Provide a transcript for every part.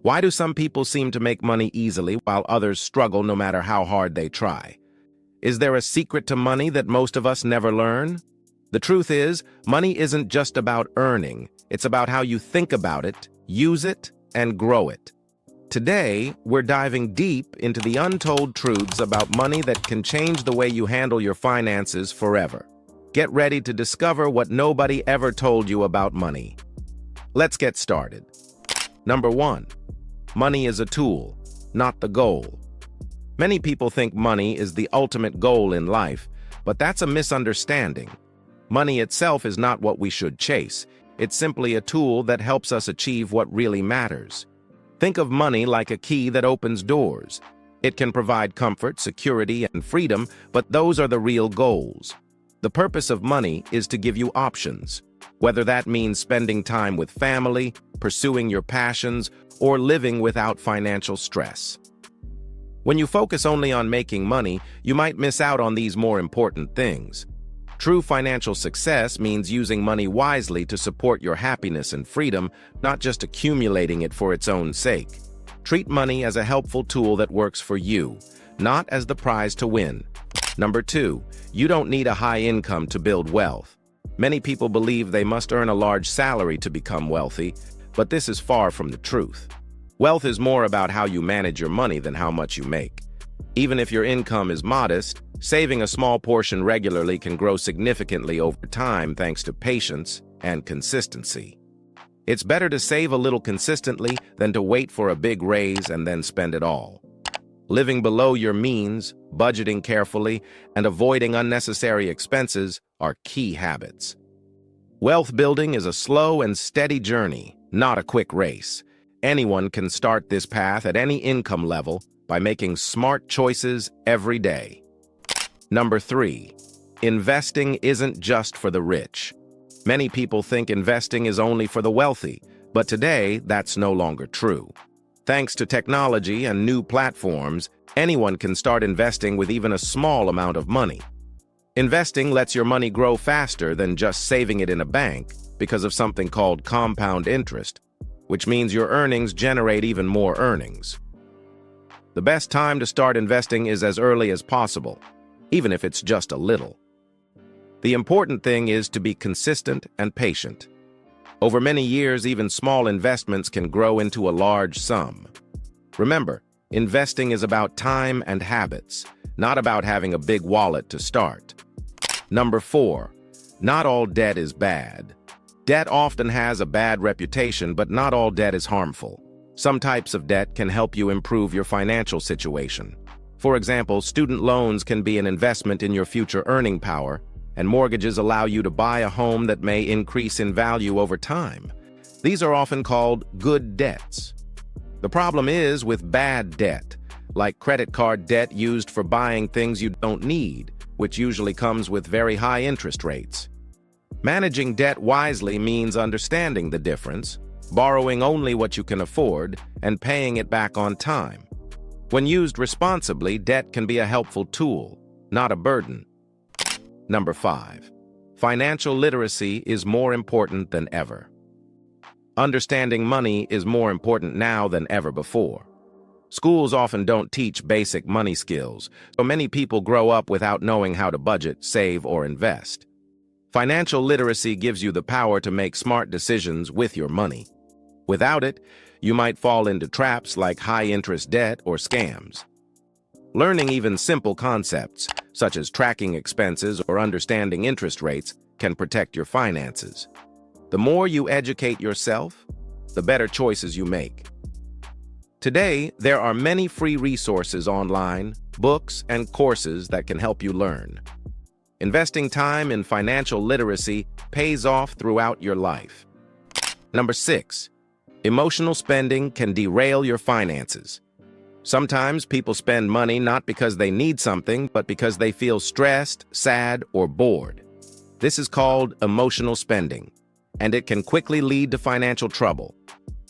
Why do some people seem to make money easily while others struggle no matter how hard they try? Is there a secret to money that most of us never learn? The truth is, money isn't just about earning. It's about how you think about it, use it, and grow it. Today, we're diving deep into the untold truths about money that can change the way you handle your finances forever. Get ready to discover what nobody ever told you about money. Let's get started. Number 1. Money is a tool, not the goal. Many people think money is the ultimate goal in life, but that's a misunderstanding. Money itself is not what we should chase. It's simply a tool that helps us achieve what really matters. Think of money like a key that opens doors. It can provide comfort, security, and freedom, but those are the real goals. The purpose of money is to give you options, whether that means spending time with family, pursuing your passions, or living without financial stress. When you focus only on making money, you might miss out on these more important things. True financial success means using money wisely to support your happiness and freedom, not just accumulating it for its own sake. Treat money as a helpful tool that works for you, not as the prize to win. Number 2, you don't need a high income to build wealth. Many people believe they must earn a large salary to become wealthy, but this is far from the truth. Wealth is more about how you manage your money than how much you make. Even if your income is modest, saving a small portion regularly can grow significantly over time thanks to patience and consistency. It's better to save a little consistently than to wait for a big raise and then spend it all. Living below your means, budgeting carefully, and avoiding unnecessary expenses are key habits. Wealth building is a slow and steady journey, not a quick race. Anyone can start this path at any income level by making smart choices every day. Number 3, investing isn't just for the rich. Many people think investing is only for the wealthy, but today that's no longer true. Thanks to technology and new platforms, anyone can start investing with even a small amount of money. Investing lets your money grow faster than just saving it in a bank because of something called compound interest, which means your earnings generate even more earnings. The best time to start investing is as early as possible, even if it's just a little. The important thing is to be consistent and patient. Over many years, even small investments can grow into a large sum. Remember, investing is about time and habits, not about having a big wallet to start. Number 4, not all debt is bad. Debt often has a bad reputation, but not all debt is harmful. Some types of debt can help you improve your financial situation. For example, student loans can be an investment in your future earning power, and mortgages allow you to buy a home that may increase in value over time. These are often called good debts. The problem is with bad debt, like credit card debt used for buying things you don't need, which usually comes with very high interest rates. Managing debt wisely means understanding the difference, borrowing only what you can afford, and paying it back on time. When used responsibly, debt can be a helpful tool, not a burden. Number 5, financial literacy is more important than ever. Understanding money is more important now than ever before. Schools often don't teach basic money skills, so many people grow up without knowing how to budget, save, or invest. Financial literacy gives you the power to make smart decisions with your money. Without it, you might fall into traps like high-interest debt or scams. Learning even simple concepts, such as tracking expenses or understanding interest rates, can protect your finances. The more you educate yourself, the better choices you make. Today, there are many free resources online, books, and courses that can help you learn. Investing time in financial literacy pays off throughout your life. Number 6, emotional spending can derail your finances. Sometimes people spend money not because they need something, but because they feel stressed, sad, or bored. This is called emotional spending, and it can quickly lead to financial trouble.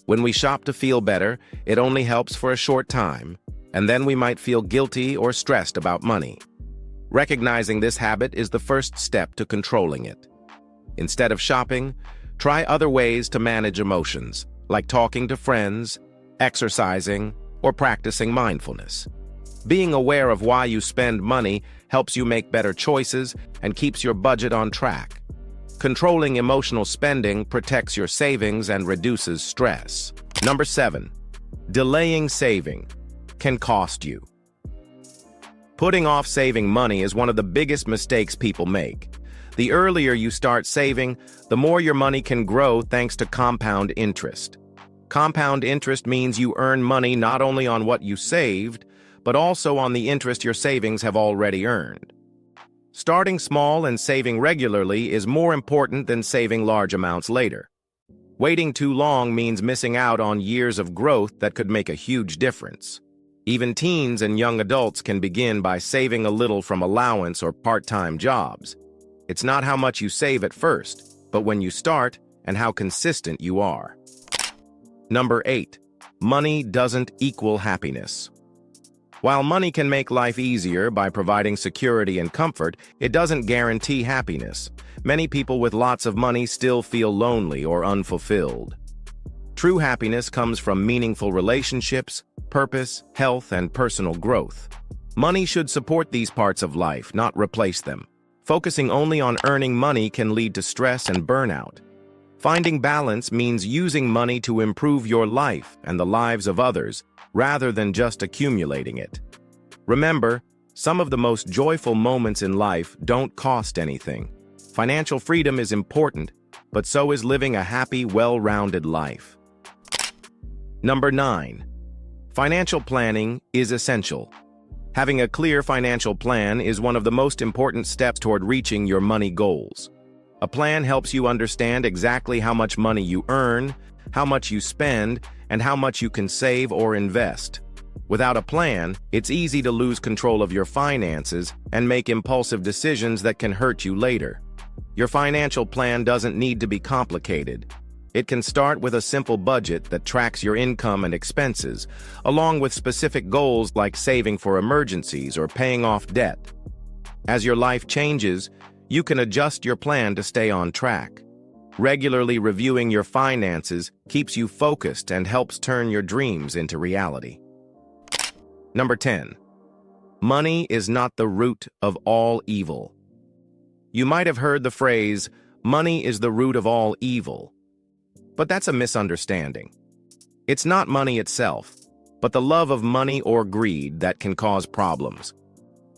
When we shop to feel better, it only helps for a short time, and then we might feel guilty or stressed about money. Recognizing this habit is the first step to controlling it. Instead of shopping, try other ways to manage emotions, like talking to friends, exercising, or practicing mindfulness. Being aware of why you spend money helps you make better choices and keeps your budget on track. Controlling emotional spending protects your savings and reduces stress. Number 7. Delaying saving can cost you. Putting off saving money is one of the biggest mistakes people make. The earlier you start saving, the more your money can grow thanks to compound interest. Compound interest means you earn money not only on what you saved, but also on the interest your savings have already earned. Starting small and saving regularly is more important than saving large amounts later. Waiting too long means missing out on years of growth that could make a huge difference. Even teens and young adults can begin by saving a little from allowance or part-time jobs. It's not how much you save at first, but when you start and how consistent you are. Number 8. Money doesn't equal happiness. While money can make life easier by providing security and comfort, it doesn't guarantee happiness. Many people with lots of money still feel lonely or unfulfilled. True happiness comes from meaningful relationships, purpose, health, and personal growth. Money should support these parts of life, not replace them. Focusing only on earning money can lead to stress and burnout. Finding balance means using money to improve your life and the lives of others, rather than just accumulating it. Remember, some of the most joyful moments in life don't cost anything. Financial freedom is important, but so is living a happy, well-rounded life. Number 9. Financial planning is essential. Having a clear financial plan is one of the most important steps toward reaching your money goals. A plan helps you understand exactly how much money you earn, how much you spend, and how much you can save or invest. Without a plan, it's easy to lose control of your finances and make impulsive decisions that can hurt you later. Your financial plan doesn't need to be complicated. It can start with a simple budget that tracks your income and expenses, along with specific goals like saving for emergencies or paying off debt. As your life changes, you can adjust your plan to stay on track. Regularly reviewing your finances keeps you focused and helps turn your dreams into reality. Number 10. Money is not the root of all evil. You might have heard the phrase, "Money is the root of all evil." But that's a misunderstanding. It's not money itself, but the love of money or greed that can cause problems.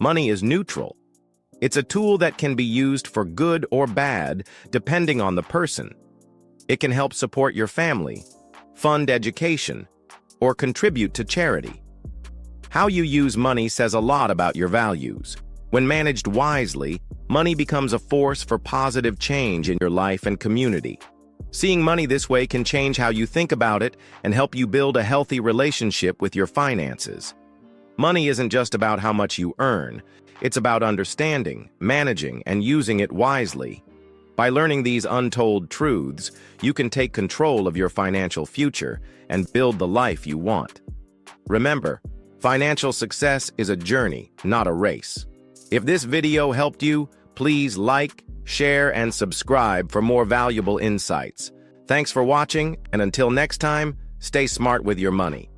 Money is neutral. It's a tool that can be used for good or bad, depending on the person. It can help support your family, fund education, or contribute to charity. How you use money says a lot about your values. When managed wisely, money becomes a force for positive change in your life and community. Seeing money this way can change how you think about it and help you build a healthy relationship with your finances. Money isn't just about how much you earn. It's about understanding, managing, and using it wisely. By learning these untold truths, you can take control of your financial future and build the life you want. Remember, financial success is a journey, not a race. If this video helped you, please like, share, and subscribe for more valuable insights. Thanks for watching, and until next time, stay smart with your money.